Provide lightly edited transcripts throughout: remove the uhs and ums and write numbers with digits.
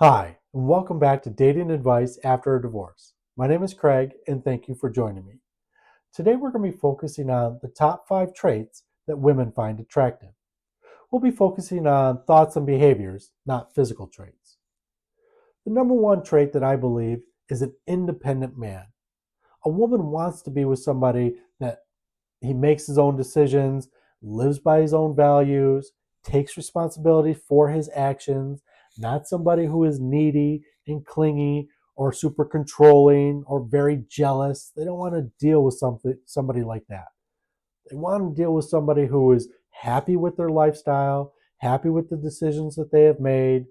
Hi, and welcome back to Dating Advice After a Divorce. My name is Craig, and thank you for joining me. Today, we're going to be focusing on the top 5 traits that women find attractive. We'll be focusing on thoughts and behaviors, not physical traits. The number one trait that I believe is an independent man. A woman wants to be with somebody that he makes his own decisions, lives by his own values, takes responsibility for his actions, not somebody who is needy and clingy or super controlling or very jealous. They don't want to deal with somebody like that. They want to deal with somebody who is happy with their lifestyle, happy with the decisions that they have made,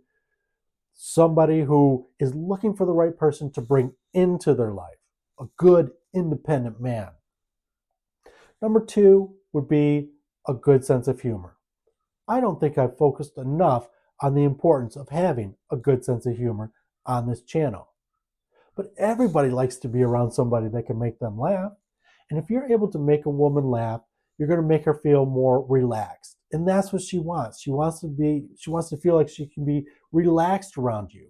somebody who is looking for the right person to bring into their life, a good independent man. Number two would be a good sense of humor. I don't think I've focused enough on the importance of having a good sense of humor on this channel. But everybody likes to be around somebody that can make them laugh. And if you're able to make a woman laugh, you're going to make her feel more relaxed. And that's what she wants. She wants to feel like she can be relaxed around you,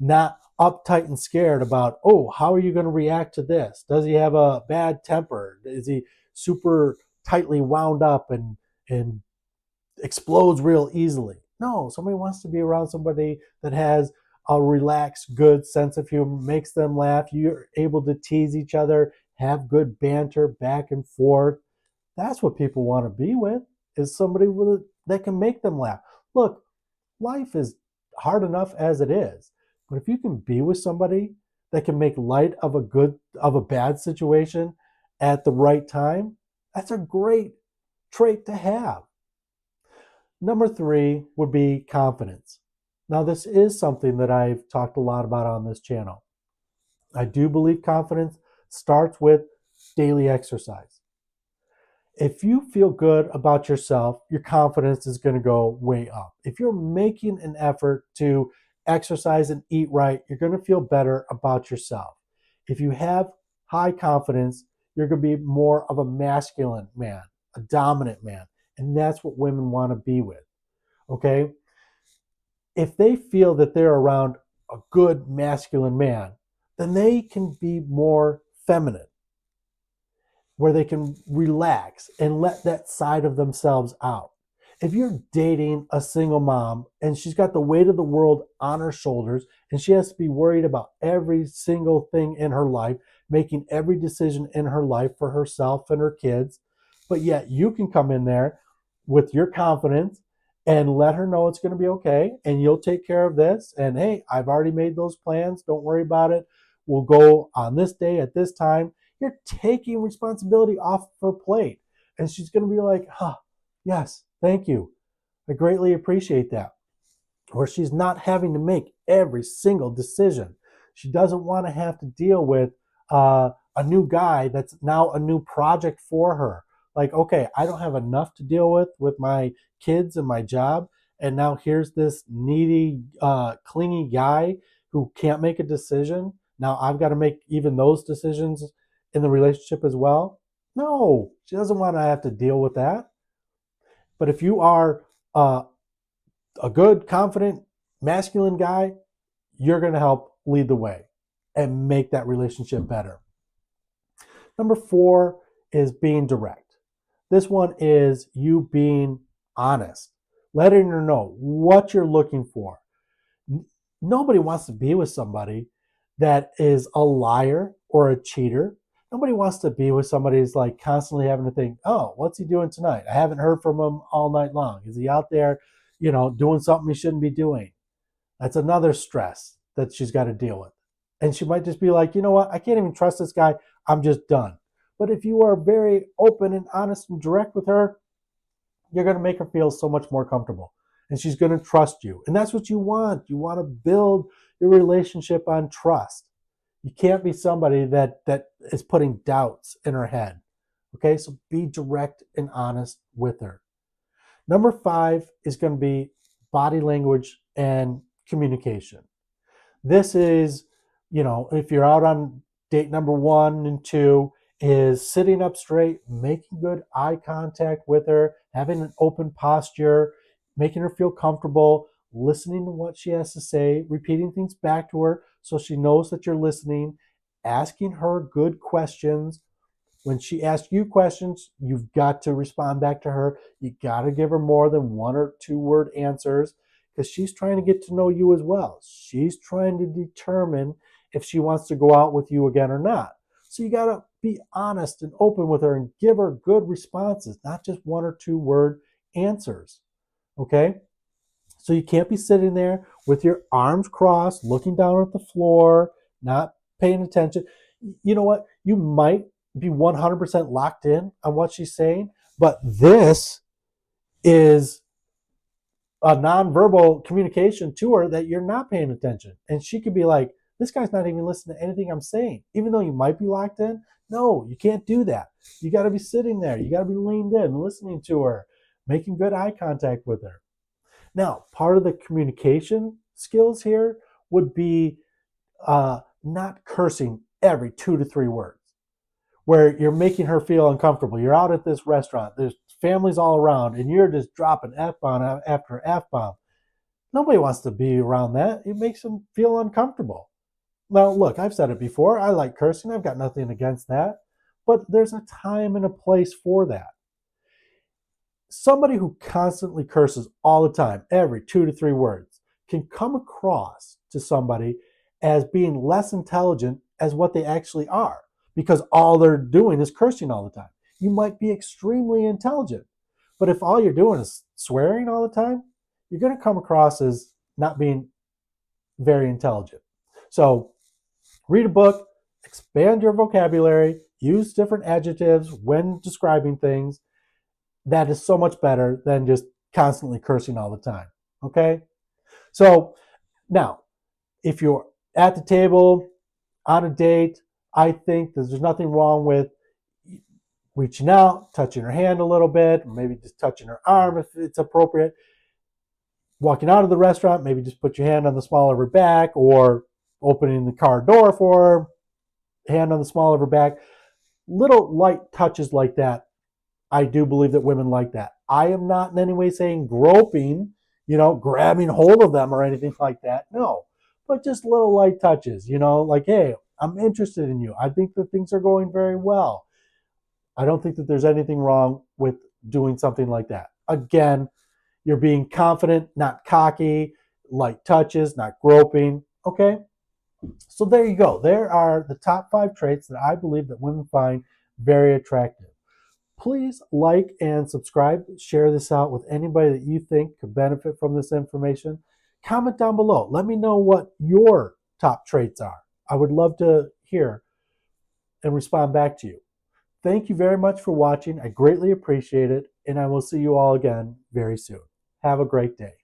not uptight and scared about, oh, how are you going to react to this? Does he have a bad temper? Is he super tightly wound up and explodes real easily? No, somebody wants to be around somebody that has a relaxed, good sense of humor, makes them laugh. You're able to tease each other, have good banter back and forth. That's what people want to be with, is somebody that can make them laugh. Look, life is hard enough as it is. But if you can be with somebody that can make light of a bad situation at the right time, that's a great trait to have. Number 3 would be confidence. Now, this is something that I've talked a lot about on this channel. I do believe confidence starts with daily exercise. If you feel good about yourself, your confidence is going to go way up. If you're making an effort to exercise and eat right, you're going to feel better about yourself. If you have high confidence, you're going to be more of a masculine man, a dominant man. And that's what women want to be with. Okay? If they feel that they're around a good masculine man, then they can be more feminine, where they can relax and let that side of themselves out. If you're dating a single mom and she's got the weight of the world on her shoulders and she has to be worried about every single thing in her life, making every decision in her life for herself and her kids, but yet you can come in there with your confidence and let her know it's going to be okay and you'll take care of this. And hey, I've already made those plans. Don't worry about it. We'll go on this day at this time. You're taking responsibility off her plate. And she's going to be like, yes, thank you. I greatly appreciate that. Or she's not having to make every single decision. She doesn't want to have to deal with a new guy that's now a new project for her. Like, okay, I don't have enough to deal with my kids and my job. And now here's this needy, clingy guy who can't make a decision. Now I've got to make even those decisions in the relationship as well. No, she doesn't want to have to deal with that. But if you are uh, a good, confident, masculine guy, you're going to help lead the way and make that relationship better. Number 4 is being direct. This one is you being honest, letting her know what you're looking for. Nobody wants to be with somebody that is a liar or a cheater. Nobody wants to be with somebody who's like constantly having to think, oh, what's he doing tonight? I haven't heard from him all night long. Is he out there, doing something he shouldn't be doing? That's another stress that she's got to deal with. And she might just be like, you know what? I can't even trust this guy. I'm just done. But if you are very open and honest and direct with her, you're going to make her feel so much more comfortable. And she's going to trust you. And that's what you want. You want to build your relationship on trust. You can't be somebody that is putting doubts in her head. Okay, so be direct and honest with her. Number 5 is going to be body language and communication. This is, if you're out on date number 1 and 2, is sitting up straight, making good eye contact with her, having an open posture, making her feel comfortable, listening to what she has to say, repeating things back to her so she knows that you're listening, asking her good questions. When she asks you questions, you've got to respond back to her. You got to give her more than 1 or 2 word answers because she's trying to get to know you as well. She's trying to determine if she wants to go out with you again or not. So you got to be honest and open with her and give her good responses, not just 1 or 2 word answers. Okay? So you can't be sitting there with your arms crossed, looking down at the floor, not paying attention. You know what? You might be 100% locked in on what she's saying, but this is a nonverbal communication to her that you're not paying attention. And she could be like, this guy's not even listening to anything I'm saying, even though you might be locked in. No, you can't do that. You got to be sitting there. You got to be leaned in, listening to her, making good eye contact with her. Now, part of the communication skills here would be not cursing every 2 to 3 words, where you're making her feel uncomfortable. You're out at this restaurant, there's families all around, and you're just dropping F bomb after F bomb. Nobody wants to be around that. It makes them feel uncomfortable. Now, look, I've said it before. I like cursing. I've got nothing against that. But there's a time and a place for that. Somebody who constantly curses all the time, every 2 to 3 words, can come across to somebody as being less intelligent as what they actually are because all they're doing is cursing all the time. You might be extremely intelligent, but if all you're doing is swearing all the time, you're going to come across as not being very intelligent. So read a book, expand your vocabulary, use different adjectives when describing things. That is so much better than just constantly cursing all the time. Okay? So now, if you're at the table on a date, I think that there's nothing wrong with reaching out, touching her hand a little bit, maybe just touching her arm if it's appropriate. Walking out of the restaurant, maybe just put your hand on the small of her back, or opening the car door for her, hand on the small of her back. Little light touches like that, I do believe that women like that. I am not in any way saying groping, grabbing hold of them or anything like that. No, but just little light touches, like, hey, I'm interested in you. I think that things are going very well. I don't think that there's anything wrong with doing something like that. Again, you're being confident, not cocky, light touches, not groping. Okay? So there you go. There are the top 5 traits that I believe that women find very attractive. Please like and subscribe. Share this out with anybody that you think could benefit from this information. Comment down below. Let me know what your top traits are. I would love to hear and respond back to you. Thank you very much for watching. I greatly appreciate it, and I will see you all again very soon. Have a great day.